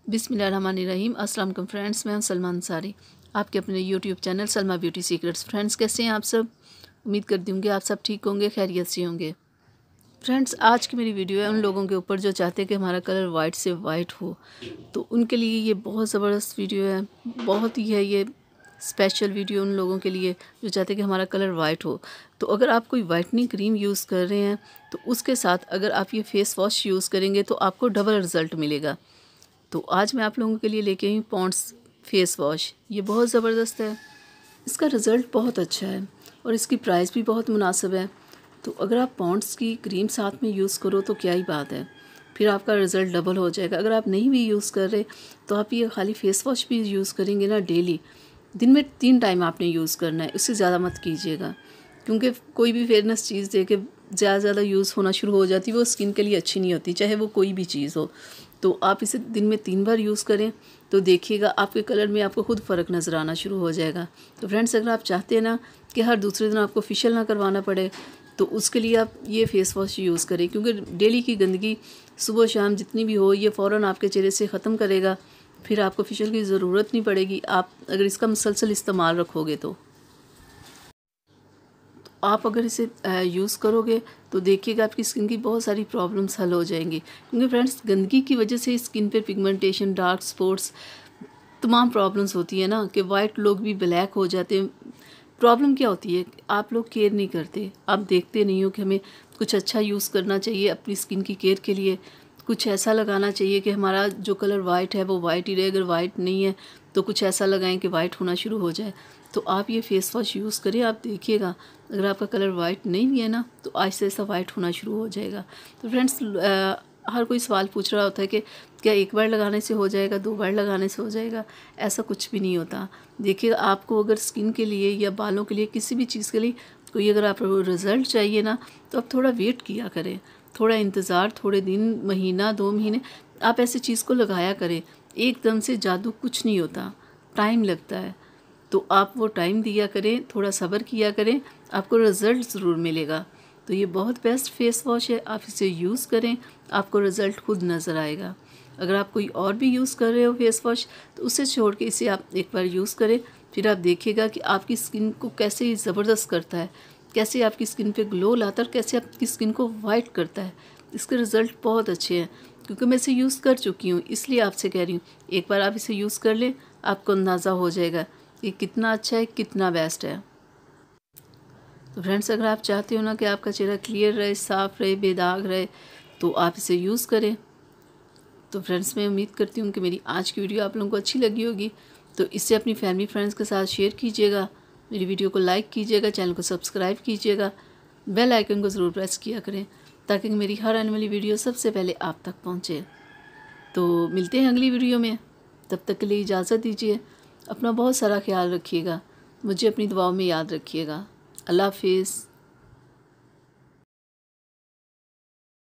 बिस्मिल्लाहिर्रहमानिर्रहीम। अस्सलाम वालेकुम फ्रेंड्स, मैं हूं सलमा अंसारी, आपके अपने YouTube channel Salma beauty secrets. Friends, कैसे हैं आप सब? उम्मीद करती हूँ कि आप सब ठीक होंगे, खैरियत से होंगे। फ्रेंड्स, आज की मेरी वीडियो है उन लोगों के ऊपर जो चाहते हैं कि हमारा कलर वाइट से वाइट हो, तो उनके लिए ये बहुत ज़बरदस्त वीडियो है। बहुत ही है ये स्पेशल वीडियो उन लोगों के लिए जो चाहते हैं कि हमारा कलर वाइट हो। तो अगर आप कोई वाइटनिंग क्रीम यूज़ कर रहे हैं तो उसके साथ अगर आप ये फेस वॉश यूज़ करेंगे तो आपको डबल रिज़ल्ट मिलेगा। तो आज मैं आप लोगों के लिए लेके आई हूँ पॉन्ड्स फेस वॉश। ये बहुत ज़बरदस्त है, इसका रिज़ल्ट बहुत अच्छा है और इसकी प्राइस भी बहुत मुनासिब है। तो अगर आप पॉन्ड्स की क्रीम साथ में यूज़ करो तो क्या ही बात है, फिर आपका रिज़ल्ट डबल हो जाएगा। अगर आप नहीं भी यूज़ कर रहे तो आप ये खाली फेस वॉश भी यूज़ करेंगे ना डेली, दिन में 3 टाइम आपने यूज़ करना है, उससे ज़्यादा मत कीजिएगा। क्योंकि कोई भी फेयरनेस चीज़ दे के ज़्यादा यूज़ होना शुरू हो जाती है वो स्किन के लिए अच्छी नहीं होती, चाहे वो कोई भी चीज़ हो। तो आप इसे दिन में 3 बार यूज़ करें तो देखिएगा आपके कलर में आपको खुद फ़र्क नज़र आना शुरू हो जाएगा। तो फ्रेंड्स, अगर आप चाहते हैं ना कि हर दूसरे दिन आपको फेशियल ना करवाना पड़े तो उसके लिए आप ये फ़ेस वॉश यूज़ करें, क्योंकि डेली की गंदगी सुबह शाम जितनी भी हो ये फ़ौरन आपके चेहरे से ख़त्म करेगा। फिर आपको फेशियल की ज़रूरत नहीं पड़ेगी आप अगर इसका मुसलसल इस्तेमाल रखोगे तो। आप अगर इसे यूज़ करोगे तो देखिएगा आपकी स्किन की बहुत सारी प्रॉब्लम्स हल हो जाएंगी। क्योंकि फ्रेंड्स, गंदगी की वजह से स्किन पे पिगमेंटेशन, डार्क स्पॉट्स, तमाम प्रॉब्लम्स होती है ना, कि वाइट लोग भी ब्लैक हो जाते हैं। प्रॉब्लम क्या होती है, आप लोग केयर नहीं करते, आप देखते नहीं हो कि हमें कुछ अच्छा यूज़ करना चाहिए अपनी स्किन की केयर के लिए। कुछ ऐसा लगाना चाहिए कि हमारा जो कलर वाइट है वो वाइट ही रहे, अगर वाइट नहीं है तो कुछ ऐसा लगाएं कि वाइट होना शुरू हो जाए। तो आप ये फेस वॉश यूज़ करें, आप देखिएगा अगर आपका कलर वाइट नहीं भी है ना तो आहिस्ता आहिस्ता वाइट होना शुरू हो जाएगा। तो फ्रेंड्स, हर कोई सवाल पूछ रहा होता है कि क्या एक बार लगाने से हो जाएगा, 2 बार लगाने से हो जाएगा? ऐसा कुछ भी नहीं होता। देखिए, आपको अगर स्किन के लिए या बालों के लिए, किसी भी चीज़ के लिए कोई अगर आपको रिज़ल्ट चाहिए ना तो आप थोड़ा वेट किया करें, थोड़ा इंतज़ार, थोड़े दिन, महीना, 2 महीने आप ऐसी चीज़ को लगाया करें। एकदम से जादू कुछ नहीं होता, टाइम लगता है। तो आप वो टाइम दिया करें, थोड़ा सब्र किया करें, आपको रिज़ल्ट ज़रूर मिलेगा। तो ये बहुत बेस्ट फेस वॉश है, आप इसे यूज़ करें, आपको रिज़ल्ट खुद नज़र आएगा। अगर आप कोई और भी यूज़ कर रहे हो फेस वॉश तो उसे छोड़ के इसे आप एक बार यूज़ करें, फिर आप देखिएगा कि आपकी स्किन को कैसे ये ज़बरदस्त करता है, कैसे आपकी स्किन पे ग्लो लाता है और कैसे आपकी स्किन को वाइट करता है। इसके रिज़ल्ट बहुत अच्छे हैं, क्योंकि मैं इसे यूज़ कर चुकी हूँ, इसलिए आपसे कह रही हूँ एक बार आप इसे यूज़ कर लें, आपको अंदाज़ा हो जाएगा कि कितना अच्छा है, कितना बेस्ट है। तो फ्रेंड्स, अगर आप चाहते हो ना कि आपका चेहरा क्लियर रहे, साफ़ रहे, बेदाग रहे, तो आप इसे यूज़ करें। तो फ्रेंड्स, मैं उम्मीद करती हूँ कि मेरी आज की वीडियो आप लोगों को अच्छी लगी होगी। तो इसे अपनी फैमिली फ्रेंड्स के साथ शेयर कीजिएगा, मेरी वीडियो को लाइक कीजिएगा, चैनल को सब्सक्राइब कीजिएगा, बेल आइकन को ज़रूर प्रेस किया करें ताकि मेरी हर आने वाली वीडियो सबसे पहले आप तक पहुँचे। तो मिलते हैं अगली वीडियो में, तब तक के लिए इजाज़त दीजिए। अपना बहुत सारा ख्याल रखिएगा, मुझे अपनी दुआओं में याद रखिएगा। अल्लाह हाफिज़।